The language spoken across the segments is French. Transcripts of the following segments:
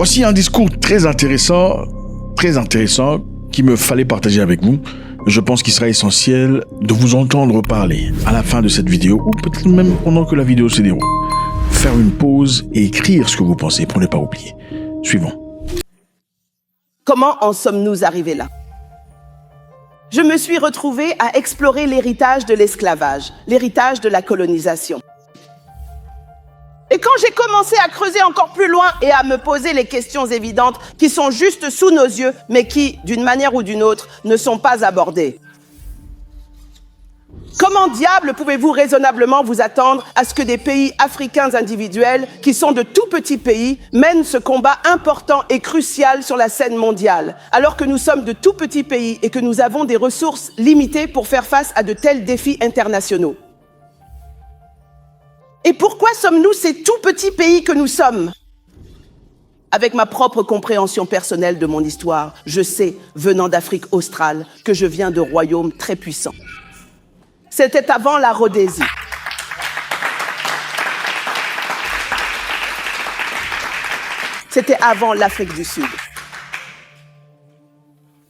Voici un discours très intéressant, qu'il me fallait partager avec vous. Je pense qu'il sera essentiel de vous entendre parler à la fin de cette vidéo, ou peut-être même pendant que la vidéo se déroule. Faire une pause et écrire ce que vous pensez pour ne pas oublier. Suivons. Comment en sommes-nous arrivés là? Je me suis retrouvée à explorer l'héritage de l'esclavage, l'héritage de la colonisation. Et quand j'ai commencé à creuser encore plus loin et à me poser les questions évidentes qui sont juste sous nos yeux, mais qui, d'une manière ou d'une autre, ne sont pas abordées. Comment diable pouvez-vous raisonnablement vous attendre à ce que des pays africains individuels, qui sont de tout petits pays, mènent ce combat important et crucial sur la scène mondiale, alors que nous sommes de tout petits pays et que nous avons des ressources limitées pour faire face à de tels défis internationaux? Et pourquoi sommes-nous ces tout petits pays que nous sommes? Avec ma propre compréhension personnelle de mon histoire, je sais, venant d'Afrique australe, que je viens de royaumes très puissants. C'était avant la Rhodésie. C'était avant l'Afrique du Sud.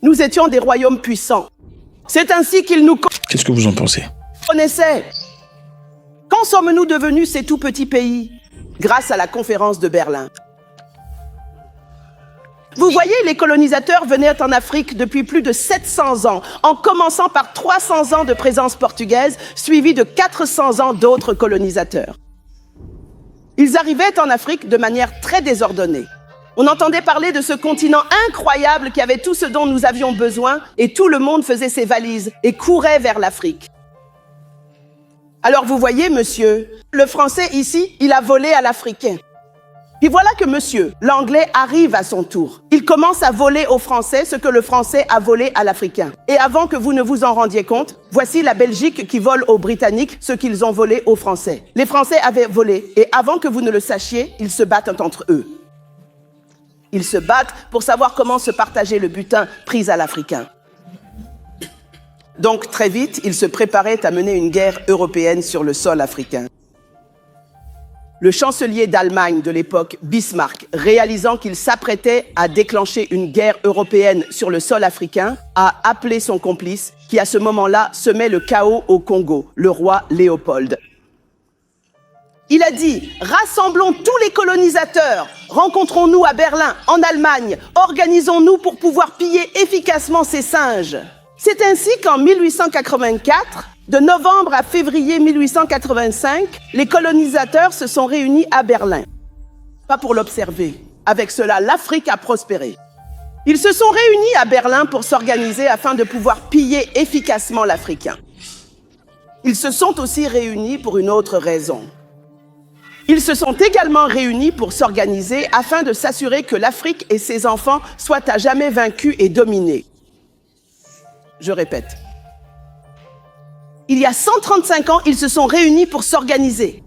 Nous étions des royaumes puissants. C'est ainsi qu'ils nous Qu'est-ce que vous en pensez? connaissaient. Quand sommes-nous devenus ces tout petits pays? Grâce à la conférence de Berlin. Vous voyez, les colonisateurs venaient en Afrique depuis plus de 700 ans, en commençant par 300 ans de présence portugaise, suivis de 400 ans d'autres colonisateurs. Ils arrivaient en Afrique de manière très désordonnée. On entendait parler de ce continent incroyable qui avait tout ce dont nous avions besoin, et tout le monde faisait ses valises et courait vers l'Afrique. Alors vous voyez, monsieur, le Français ici, il a volé à l'Africain. Puis voilà que monsieur, l'Anglais, arrive à son tour. Il commence à voler au Français ce que le Français a volé à l'Africain. Et avant que vous ne vous en rendiez compte, voici la Belgique qui vole aux Britanniques ce qu'ils ont volé aux Français. Les Français avaient volé, et avant que vous ne le sachiez, ils se battent entre eux. Ils se battent pour savoir comment se partager le butin pris à l'Africain. Donc très vite, ils se préparaient à mener une guerre européenne sur le sol africain. Le chancelier d'Allemagne de l'époque, Bismarck, réalisant qu'il s'apprêtait à déclencher une guerre européenne sur le sol africain, a appelé son complice, qui à ce moment-là semait le chaos au Congo, le roi Léopold. Il a dit « Rassemblons tous les colonisateurs, rencontrons-nous à Berlin, en Allemagne, organisons-nous pour pouvoir piller efficacement ces singes ». C'est ainsi qu'en 1884, de novembre à février 1885, les colonisateurs se sont réunis à Berlin. Pas pour l'observer. Avec cela, l'Afrique a prospéré. Ils se sont réunis à Berlin pour s'organiser afin de pouvoir piller efficacement l'Africain. Ils se sont aussi réunis pour une autre raison. Ils se sont également réunis pour s'organiser afin de s'assurer que l'Afrique et ses enfants soient à jamais vaincus et dominés. Je répète. Il y a 135 ans, ils se sont réunis pour s'organiser,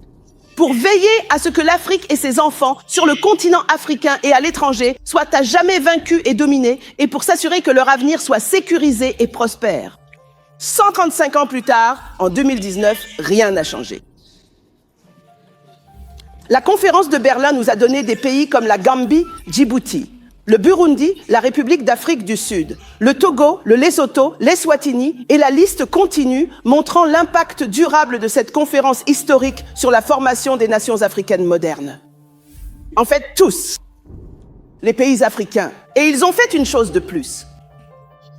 pour veiller à ce que l'Afrique et ses enfants, sur le continent africain et à l'étranger, soient à jamais vaincus et dominés, et pour s'assurer que leur avenir soit sécurisé et prospère. 135 ans plus tard, en 2019, rien n'a changé. La conférence de Berlin nous a donné des pays comme la Gambie, Djibouti, le Burundi, la République d'Afrique du Sud, le Togo, le Lesotho, l'Eswatini, et la liste continue, montrant l'impact durable de cette conférence historique sur la formation des nations africaines modernes. En fait, tous, les pays africains. Et ils ont fait une chose de plus.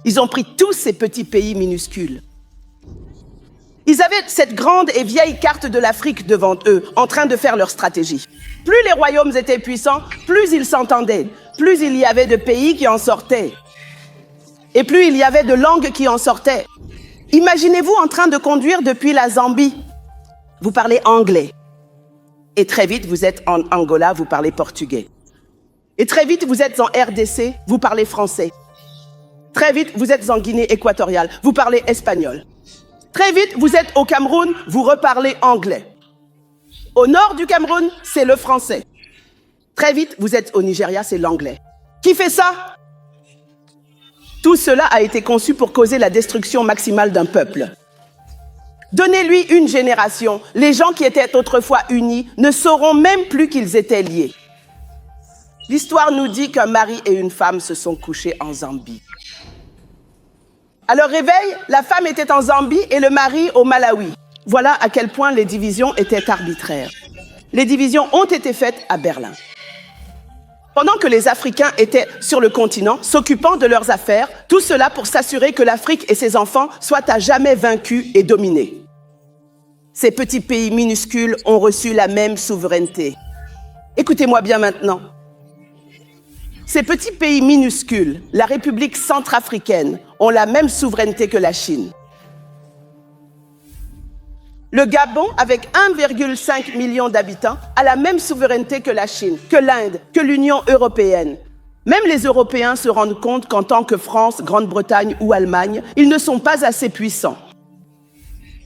Ils ont pris tous ces petits pays minuscules. Ils avaient cette grande et vieille carte de l'Afrique devant eux, en train de faire leur stratégie. Plus les royaumes étaient puissants, plus ils s'entendaient, plus il y avait de pays qui en sortaient. Et plus il y avait de langues qui en sortaient. Imaginez-vous en train de conduire depuis la Zambie. Vous parlez anglais. Et très vite, vous êtes en Angola, vous parlez portugais. Et très vite, vous êtes en RDC, vous parlez français. Très vite, vous êtes en Guinée équatoriale, vous parlez espagnol. Très vite, vous êtes au Cameroun, vous reparlez anglais. Au nord du Cameroun, c'est le français. Très vite, vous êtes au Nigeria, c'est l'anglais. Qui fait ça? Tout cela a été conçu pour causer la destruction maximale d'un peuple. Donnez-lui une génération, les gens qui étaient autrefois unis ne sauront même plus qu'ils étaient liés. L'histoire nous dit qu'un mari et une femme se sont couchés en Zambie. À leur réveil, la femme était en Zambie et le mari au Malawi. Voilà à quel point les divisions étaient arbitraires. Les divisions ont été faites à Berlin. Pendant que les Africains étaient sur le continent, s'occupant de leurs affaires, tout cela pour s'assurer que l'Afrique et ses enfants soient à jamais vaincus et dominés. Ces petits pays minuscules ont reçu la même souveraineté. Écoutez-moi bien maintenant. Ces petits pays minuscules, la République centrafricaine, ont la même souveraineté que la Chine. Le Gabon, avec 1,5 million d'habitants, a la même souveraineté que la Chine, que l'Inde, que l'Union européenne. Même les Européens se rendent compte qu'en tant que France, Grande-Bretagne ou Allemagne, ils ne sont pas assez puissants.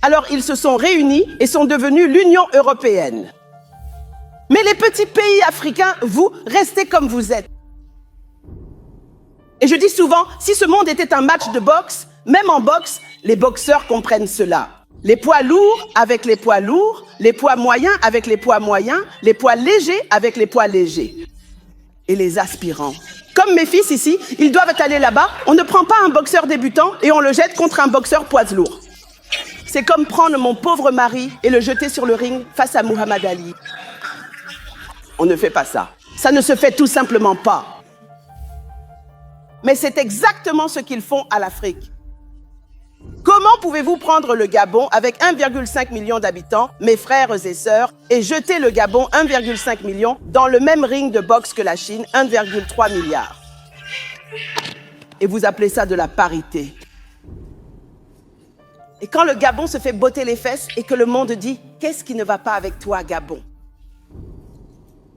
Alors ils se sont réunis et sont devenus l'Union européenne. Mais les petits pays africains, vous, restez comme vous êtes. Et je dis souvent, si ce monde était un match de boxe, même en boxe, les boxeurs comprennent cela. Les poids lourds avec les poids lourds, les poids moyens avec les poids moyens, les poids légers avec les poids légers. Et les aspirants. Comme mes fils ici, ils doivent aller là-bas, on ne prend pas un boxeur débutant et on le jette contre un boxeur poids lourd. C'est comme prendre mon pauvre mari et le jeter sur le ring face à Muhammad Ali. On ne fait pas ça. Ça ne se fait tout simplement pas. Mais c'est exactement ce qu'ils font à l'Afrique. Comment pouvez-vous prendre le Gabon avec 1,5 million d'habitants, mes frères et sœurs, et jeter le Gabon 1,5 million dans le même ring de boxe que la Chine, 1,3 milliard? Et vous appelez ça de la parité. Et quand le Gabon se fait botter les fesses et que le monde dit « Qu'est-ce qui ne va pas avec toi, Gabon ?»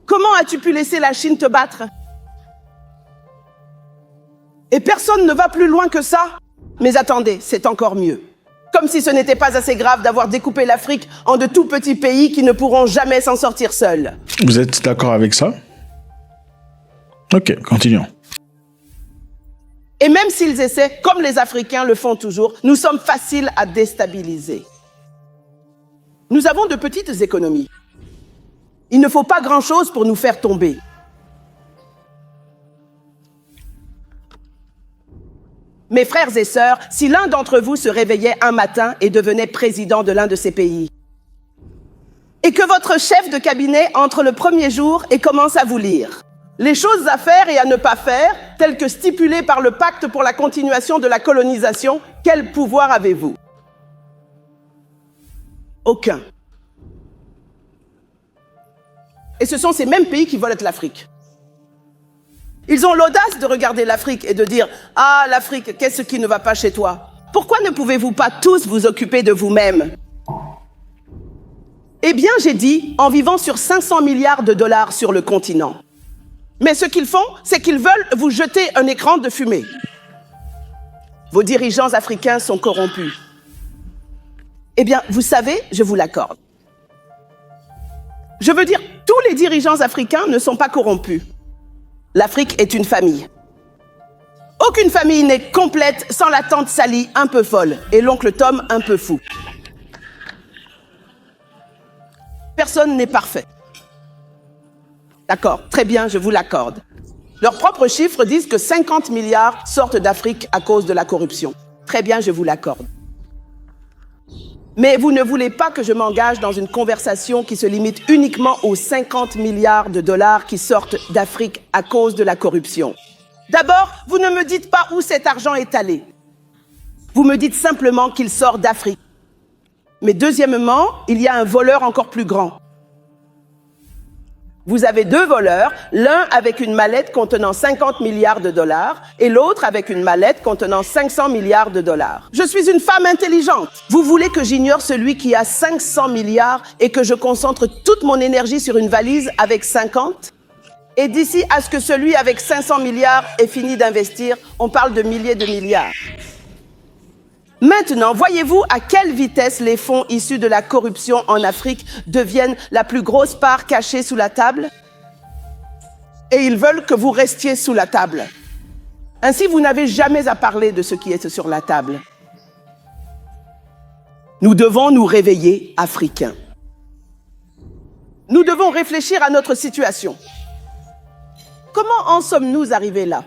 Comment as-tu pu laisser la Chine te battre? Et personne ne va plus loin que ça. Mais attendez, c'est encore mieux. Comme si ce n'était pas assez grave d'avoir découpé l'Afrique en de tout petits pays qui ne pourront jamais s'en sortir seuls. Vous êtes d'accord avec ça? Ok, continuons. Et même s'ils essaient, comme les Africains le font toujours, nous sommes faciles à déstabiliser. Nous avons de petites économies. Il ne faut pas grand-chose pour nous faire tomber. Mes frères et sœurs, si l'un d'entre vous se réveillait un matin et devenait président de l'un de ces pays, et que votre chef de cabinet entre le premier jour et commence à vous lire les choses à faire et à ne pas faire, telles que stipulées par le pacte pour la continuation de la colonisation, quel pouvoir avez-vous? Aucun. Et ce sont ces mêmes pays qui veulent être l'Afrique. Ils ont l'audace de regarder l'Afrique et de dire « Ah, l'Afrique, qu'est-ce qui ne va pas chez toi? Pourquoi ne pouvez-vous pas tous vous occuper de vous-même » Eh bien, j'ai dit, en vivant sur 500 milliards de dollars sur le continent. Mais ce qu'ils font, c'est qu'ils veulent vous jeter un écran de fumée. Vos dirigeants africains sont corrompus. Eh bien, vous savez, je vous l'accorde. Je veux dire, tous les dirigeants africains ne sont pas corrompus. L'Afrique est une famille. Aucune famille n'est complète sans la tante Sally un peu folle et l'oncle Tom un peu fou. Personne n'est parfait. D'accord, très bien, je vous l'accorde. Leurs propres chiffres disent que 50 milliards sortent d'Afrique à cause de la corruption. Très bien, je vous l'accorde. Mais vous ne voulez pas que je m'engage dans une conversation qui se limite uniquement aux 50 milliards de dollars qui sortent d'Afrique à cause de la corruption. D'abord, vous ne me dites pas où cet argent est allé. Vous me dites simplement qu'il sort d'Afrique. Mais deuxièmement, il y a un voleur encore plus grand. Vous avez deux voleurs, l'un avec une mallette contenant 50 milliards de dollars et l'autre avec une mallette contenant 500 milliards de dollars. Je suis une femme intelligente. Vous voulez que j'ignore celui qui a 500 milliards et que je concentre toute mon énergie sur une valise avec 50? Et d'ici à ce que celui avec 500 milliards ait fini d'investir, on parle de milliers de milliards. Maintenant, voyez-vous à quelle vitesse les fonds issus de la corruption en Afrique deviennent la plus grosse part cachée sous la table? Et ils veulent que vous restiez sous la table. Ainsi, vous n'avez jamais à parler de ce qui est sur la table. Nous devons nous réveiller, Africains. Nous devons réfléchir à notre situation. Comment en sommes-nous arrivés là?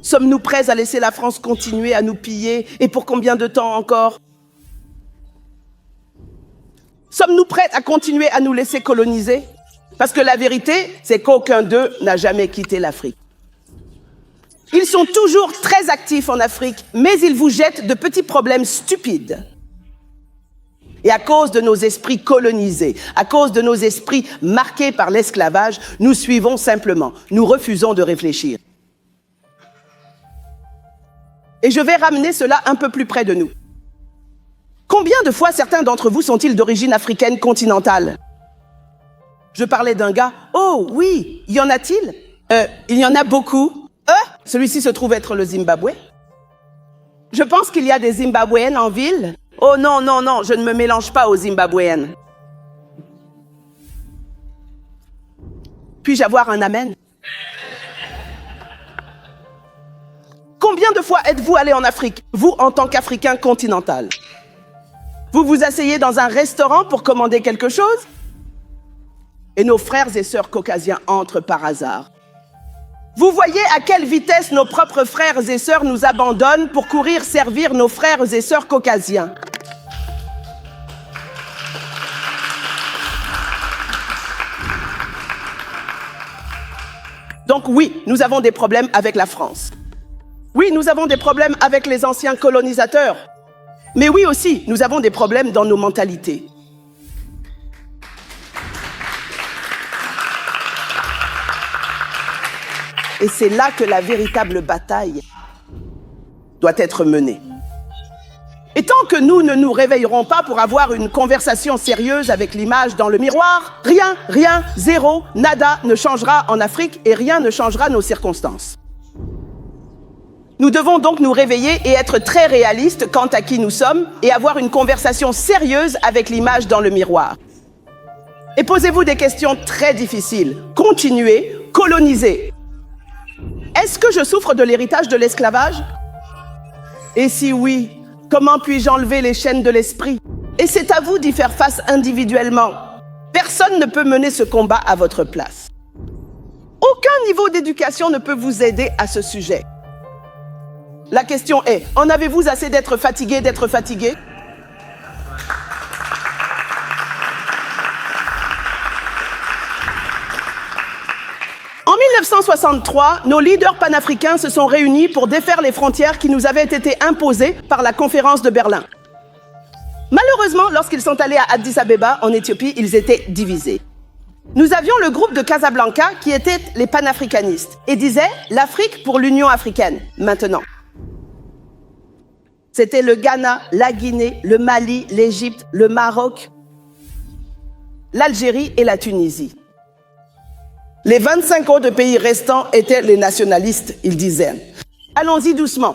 Sommes-nous prêts à laisser la France continuer à nous piller? Et pour combien de temps encore? Sommes-nous prêts à continuer à nous laisser coloniser? Parce que la vérité, c'est qu'aucun d'eux n'a jamais quitté l'Afrique. Ils sont toujours très actifs en Afrique, mais ils vous jettent de petits problèmes stupides. Et à cause de nos esprits colonisés, à cause de nos esprits marqués par l'esclavage, nous suivons simplement, nous refusons de réfléchir. Et je vais ramener cela un peu plus près de nous. Combien de fois certains d'entre vous sont-ils d'origine africaine continentale? Je parlais d'un gars. Oh oui, y en a-t-il? Il y en a beaucoup. Celui-ci se trouve être le Zimbabwe. Je pense qu'il y a des Zimbabwéennes en ville. Oh non, non, non, je ne me mélange pas aux Zimbabwéennes. Puis-je avoir un amen? Combien de fois êtes-vous allé en Afrique, vous en tant qu'Africain continental? Vous vous asseyez dans un restaurant pour commander quelque chose? Et nos frères et sœurs caucasiens entrent par hasard. Vous voyez à quelle vitesse nos propres frères et sœurs nous abandonnent pour courir servir nos frères et sœurs caucasiens. Donc oui, nous avons des problèmes avec la France. Oui, nous avons des problèmes avec les anciens colonisateurs. Mais oui aussi, nous avons des problèmes dans nos mentalités. Et c'est là que la véritable bataille doit être menée. Et tant que nous ne nous réveillerons pas pour avoir une conversation sérieuse avec l'image dans le miroir, rien, zéro, nada ne changera en Afrique et rien ne changera nos circonstances. Nous devons donc nous réveiller et être très réalistes quant à qui nous sommes et avoir une conversation sérieuse avec l'image dans le miroir. Et posez-vous des questions très difficiles. Continuez, colonisez. Est-ce que je souffre de l'héritage de l'esclavage? Et si oui, comment puis-je enlever les chaînes de l'esprit? Et c'est à vous d'y faire face individuellement. Personne ne peut mener ce combat à votre place. Aucun niveau d'éducation ne peut vous aider à ce sujet. La question est, en avez-vous assez d'être fatigué, En 1963, nos leaders panafricains se sont réunis pour défaire les frontières qui nous avaient été imposées par la conférence de Berlin. Malheureusement, lorsqu'ils sont allés à Addis Abeba, en Éthiopie, ils étaient divisés. Nous avions le groupe de Casablanca qui étaient les panafricanistes et disaient « l'Afrique pour l'Union africaine, maintenant ». C'était le Ghana, la Guinée, le Mali, l'Égypte, le Maroc, l'Algérie et la Tunisie. Les 25 autres pays restants étaient les nationalistes, ils disaient. Allons-y doucement.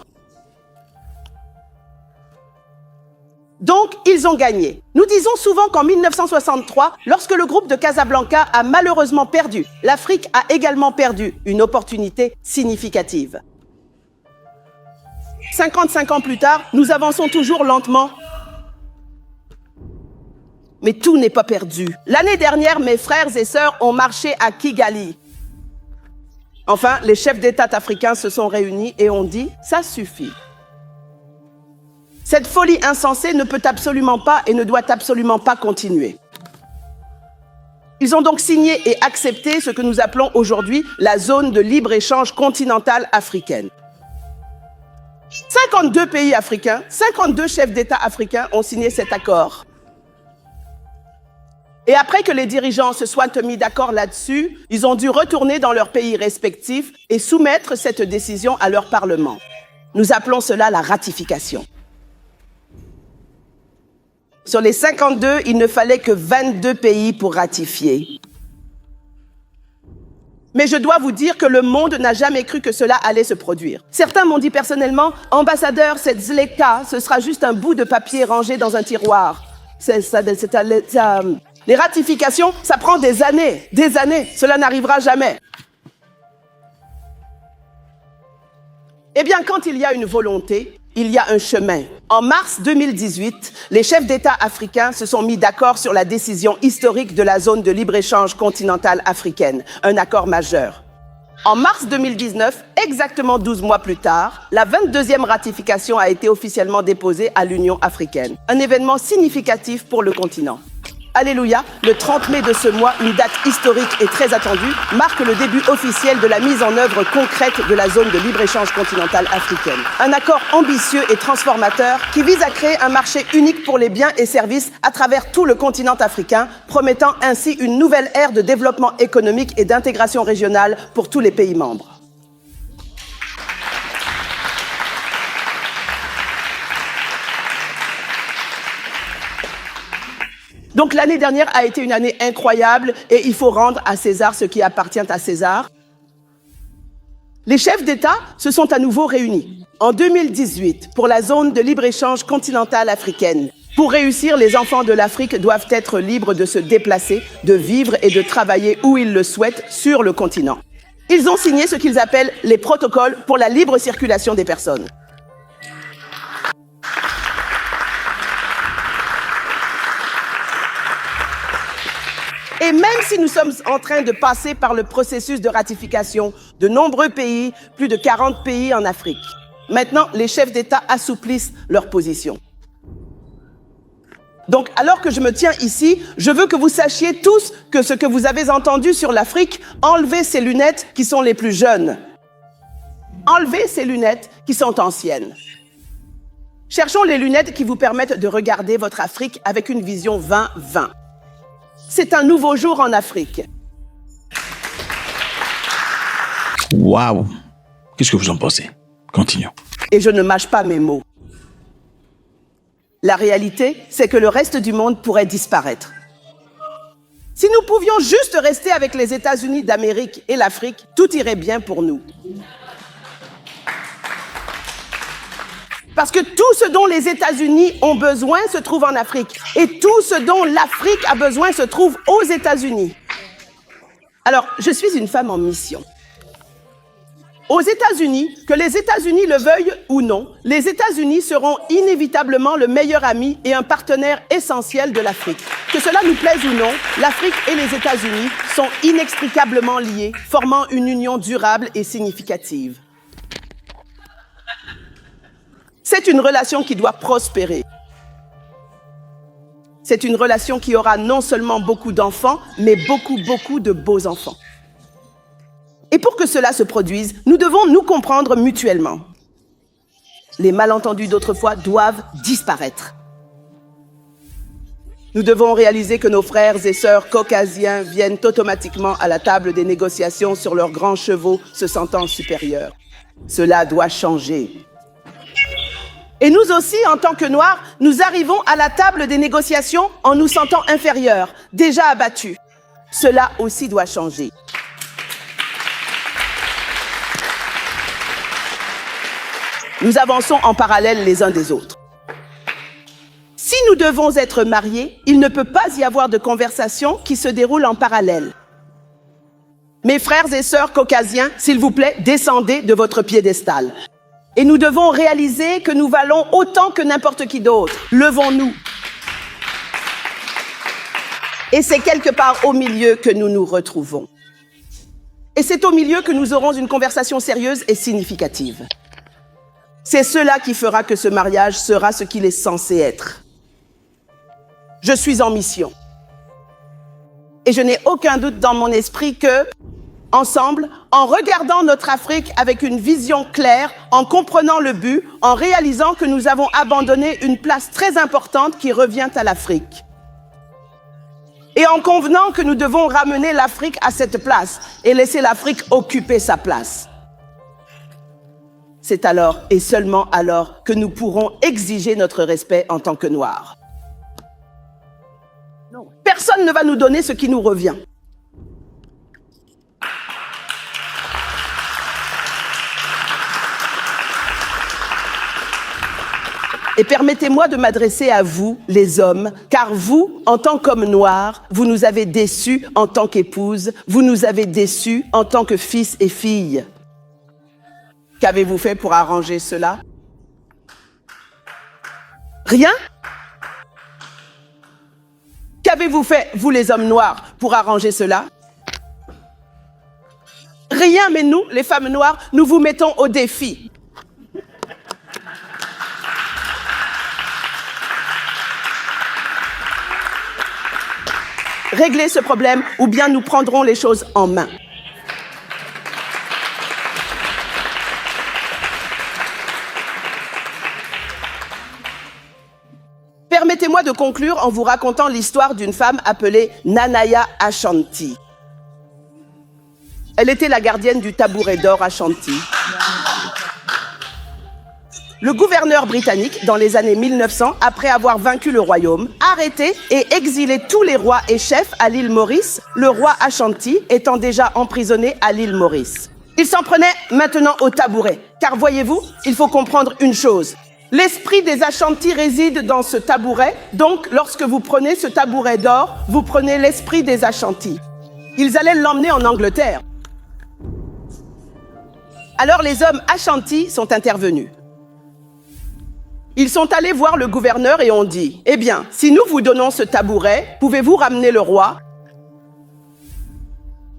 Donc, ils ont gagné. Nous disons souvent qu'en 1963, lorsque le groupe de Casablanca a malheureusement perdu, l'Afrique a également perdu une opportunité significative. 55 ans plus tard, nous avançons toujours lentement. Mais tout n'est pas perdu. L'année dernière, mes frères et sœurs ont marché à Kigali. Enfin, les chefs d'État africains se sont réunis et ont dit « ça suffit ». Cette folie insensée ne peut absolument pas et ne doit absolument pas continuer. Ils ont donc signé et accepté ce que nous appelons aujourd'hui la zone de libre-échange continentale africaine. 52 pays africains, 52 chefs d'État africains ont signé cet accord. Et après que les dirigeants se soient mis d'accord là-dessus, ils ont dû retourner dans leurs pays respectifs et soumettre cette décision à leur Parlement. Nous appelons cela la ratification. Sur les 52, il ne fallait que 22 pays pour ratifier. Mais je dois vous dire que le monde n'a jamais cru que cela allait se produire. Certains m'ont dit personnellement, « Ambassadeur, cette Zleka, ce sera juste un bout de papier rangé dans un tiroir. » Les ratifications, ça prend des années. Cela n'arrivera jamais. Eh bien, quand il y a une volonté, il y a un chemin. En mars 2018, les chefs d'État africains se sont mis d'accord sur la décision historique de la zone de libre-échange continentale africaine, un accord majeur. En mars 2019, exactement 12 mois plus tard, la 22e ratification a été officiellement déposée à l'Union africaine, un événement significatif pour le continent. Alléluia, le 30 mai de ce mois, une date historique et très attendue, marque le début officiel de la mise en œuvre concrète de la zone de libre-échange continentale africaine. Un accord ambitieux et transformateur qui vise à créer un marché unique pour les biens et services à travers tout le continent africain, promettant ainsi une nouvelle ère de développement économique et d'intégration régionale pour tous les pays membres. Donc l'année dernière a été une année incroyable et il faut rendre à César ce qui appartient à César. Les chefs d'État se sont à nouveau réunis en 2018 pour la zone de libre-échange continentale africaine. Pour réussir, les enfants de l'Afrique doivent être libres de se déplacer, de vivre et de travailler où ils le souhaitent sur le continent. Ils ont signé ce qu'ils appellent les protocoles pour la libre circulation des personnes. Et même si nous sommes en train de passer par le processus de ratification de nombreux pays, plus de 40 pays en Afrique, maintenant, les chefs d'État assouplissent leur position. Donc, alors que je me tiens ici, je veux que vous sachiez tous que ce que vous avez entendu sur l'Afrique, enlevez ces lunettes qui sont les plus jeunes. Enlevez ces lunettes qui sont anciennes. Cherchons les lunettes qui vous permettent de regarder votre Afrique avec une vision 2020. C'est un nouveau jour en Afrique. Waouh! Qu'est-ce que vous en pensez? Continuons. Et je ne mâche pas mes mots. La réalité, c'est que le reste du monde pourrait disparaître. Si nous pouvions juste rester avec les États-Unis d'Amérique et l'Afrique, tout irait bien pour nous. Parce que tout ce dont les États-Unis ont besoin se trouve en Afrique. Et tout ce dont l'Afrique a besoin se trouve aux États-Unis. Alors, je suis une femme en mission. Aux États-Unis, que les États-Unis le veuillent ou non, les États-Unis seront inévitablement le meilleur ami et un partenaire essentiel de l'Afrique. Que cela nous plaise ou non, l'Afrique et les États-Unis sont inextricablement liés, formant une union durable et significative. C'est une relation qui doit prospérer. C'est une relation qui aura non seulement beaucoup d'enfants, mais beaucoup de beaux enfants. Et pour que cela se produise, nous devons nous comprendre mutuellement. Les malentendus d'autrefois doivent disparaître. Nous devons réaliser que nos frères et sœurs caucasiens viennent automatiquement à la table des négociations sur leurs grands chevaux se sentant supérieurs. Cela doit changer. Et nous aussi, en tant que Noirs, nous arrivons à la table des négociations en nous sentant inférieurs, déjà abattus. Cela aussi doit changer. Nous avançons en parallèle les uns des autres. Si nous devons être mariés, il ne peut pas y avoir de conversation qui se déroule en parallèle. Mes frères et sœurs caucasiens, s'il vous plaît, descendez de votre piédestal. Et nous devons réaliser que nous valons autant que n'importe qui d'autre. Levons-nous. Et c'est quelque part au milieu que nous nous retrouvons. Et c'est au milieu que nous aurons une conversation sérieuse et significative. C'est cela qui fera que ce mariage sera ce qu'il est censé être. Je suis en mission. Et je n'ai aucun doute dans mon esprit que, ensemble, en regardant notre Afrique avec une vision claire, en comprenant le but, en réalisant que nous avons abandonné une place très importante qui revient à l'Afrique. Et en convenant que nous devons ramener l'Afrique à cette place et laisser l'Afrique occuper sa place. C'est alors et seulement alors que nous pourrons exiger notre respect en tant que Noirs. Non. Personne ne va nous donner ce qui nous revient. Et permettez-moi de m'adresser à vous, les hommes, car vous, en tant qu'hommes noirs, vous nous avez déçus en tant qu'épouses, vous nous avez déçus en tant que fils et filles. Qu'avez-vous fait pour arranger cela? Rien? Qu'avez-vous fait, vous les hommes noirs, pour arranger cela? Rien, mais nous, les femmes noires, nous vous mettons au défi. Réglez ce problème ou bien nous prendrons les choses en main. Permettez-moi de conclure en vous racontant l'histoire d'une femme appelée Nanaya Ashanti. Elle était la gardienne du tabouret d'or Ashanti. Le gouverneur britannique, dans les années 1900, après avoir vaincu le royaume, arrêté et exilé tous les rois et chefs à l'île Maurice, le roi Ashanti étant déjà emprisonné à l'île Maurice. Il s'en prenait maintenant au tabouret, car voyez-vous, il faut comprendre une chose. L'esprit des Ashanti réside dans ce tabouret, donc lorsque vous prenez ce tabouret d'or, vous prenez l'esprit des Ashanti. Ils allaient l'emmener en Angleterre. Alors les hommes Ashanti sont intervenus. Ils sont allés voir le gouverneur et ont dit « Eh bien, si nous vous donnons ce tabouret, pouvez-vous ramener le roi ?»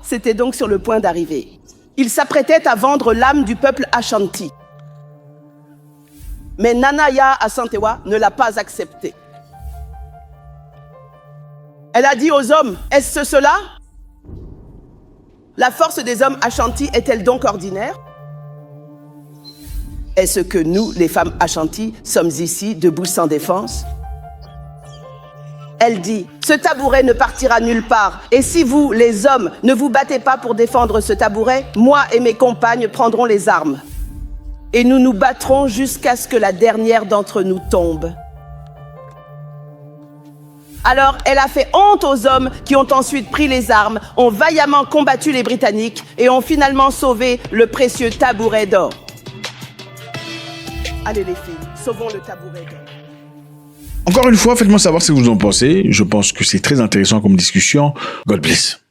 C'était donc sur le point d'arriver. Ils s'apprêtaient à vendre l'âme du peuple Ashanti. Mais Nanaya Asantewa ne l'a pas accepté. Elle a dit aux hommes « Est-ce cela ?» La force des hommes Ashanti est-elle donc ordinaire? Est-ce que nous, les femmes Ashanti, sommes ici, debout sans défense? Elle dit, ce tabouret ne partira nulle part. Et si vous, les hommes, ne vous battez pas pour défendre ce tabouret, moi et mes compagnes prendrons les armes. Et nous nous battrons jusqu'à ce que la dernière d'entre nous tombe. Alors, elle a fait honte aux hommes qui ont ensuite pris les armes, ont vaillamment combattu les Britanniques et ont finalement sauvé le précieux tabouret d'or. Allez les filles, sauvons le tabouret d'or. Encore une fois, faites-moi savoir ce que vous en pensez. Je pense que c'est très intéressant comme discussion. God bless.